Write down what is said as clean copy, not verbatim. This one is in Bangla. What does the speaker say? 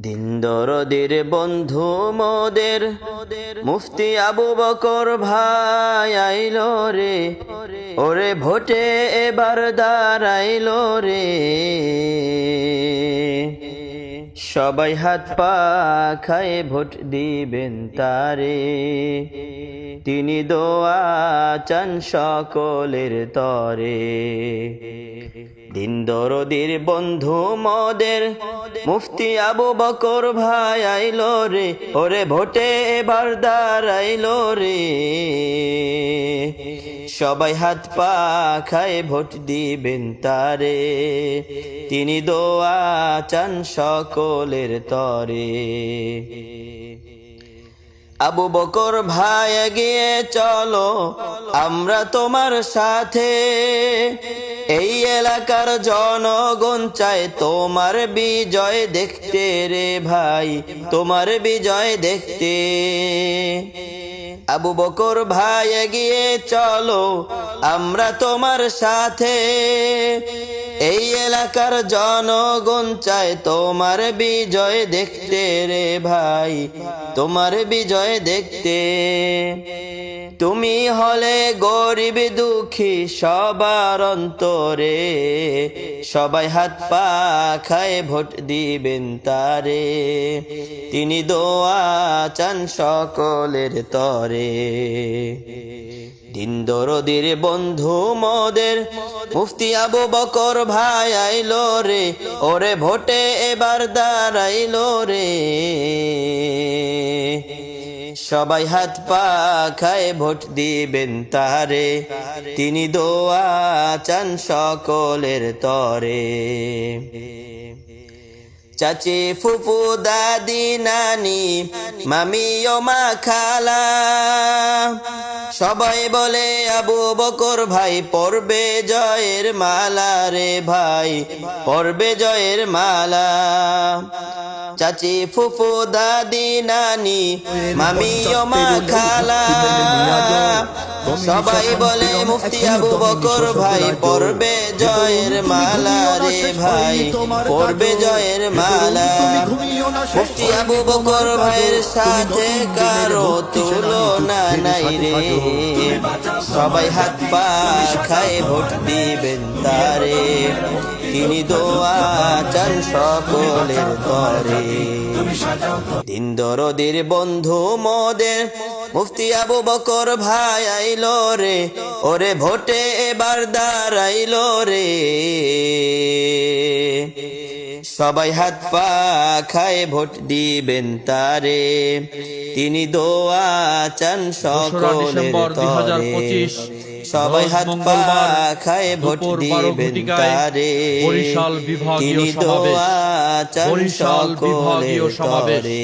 দিন দরদের বন্ধু মোদের মুফতি আবু বকর ভাই আইলো রে, ওরে ভোটে এবার দাঁড়াইলো রে। সবাই হাত পা খায় ভোট দিবেন তারে, তিনি দোয়া চান সকলের তরে। দিন দরদির বন্ধু মোদের মুফতি আবু বকর ভাই আইলো রে, ওরে ভোটে এবার দাঁড়াইলো রে। সবাই হাত পা খায় ভোট দিবেন তারে, তিনি দোয়া চান সকলের তরে। আবু বকর ভাই এগিয়ে চলো আমরা তোমার সাথে, এই এলাকার জনগণ চায় তোমার বিজয় দেখতে রে ভাই, তোমার বিজয় দেখতে। আবু বকর ভাই এগিয়ে চলো আমরা তোমার সাথে, এই এলাকার জনগণ চায় তোমার বিজয় দেখতে রে ভাই, তোমার বিজয় দেখতে। তুমি হলে গরিব দুঃখী সবার অন্তরে, সবাই হাত পা খায় ভোট দিবেন তারে, তিনি দোয়া চান সকলের তরে। দিন দরদির বন্ধু মোদের মুফতি আবু বকর ভাই আইলো রে, ওরে ভোটে এবার দাঁড়াইলো রে। সবাই হাত পা খায় ভোট দিবেন তারে, তিনি দোয়া চান সকলের তরে। চাচি ফুফু দাদি নানি মামি ও মা খালা, সবাই বলে আবু বকর ভাই পরবে জয়ের মালা রে ভাই, পরবে জয়ের মালা। চাচি ফুফু দাদি নানি মামি ও মা খালা, সবাই বলে মুফতি আবু বকর ভাই পরবে জয়ের মালা রে ভাই, পরবে জয়ের মালা। মুফতি আবু বকর ভাইয়ের সাথে কারো তুলনা নাই রে, সবাই হাত পা খায় ভোট দিবেন তারে, তিনি দোয়া চান সকলের তরে। দিন দরদির বন্ধু মোদের মুফতি আবু বকর ভাই আইলো রে, ওরে ভোটে এবার দাঁড়াইলো রে। সবাই হাত পা খায় ভোট দিবেন তারে, তিনি দোয়া চান সকলের তরে। সবাই হাত পা খায় ভোট দিবেন তারে, তিনি দোয়া চান সকলের তরে।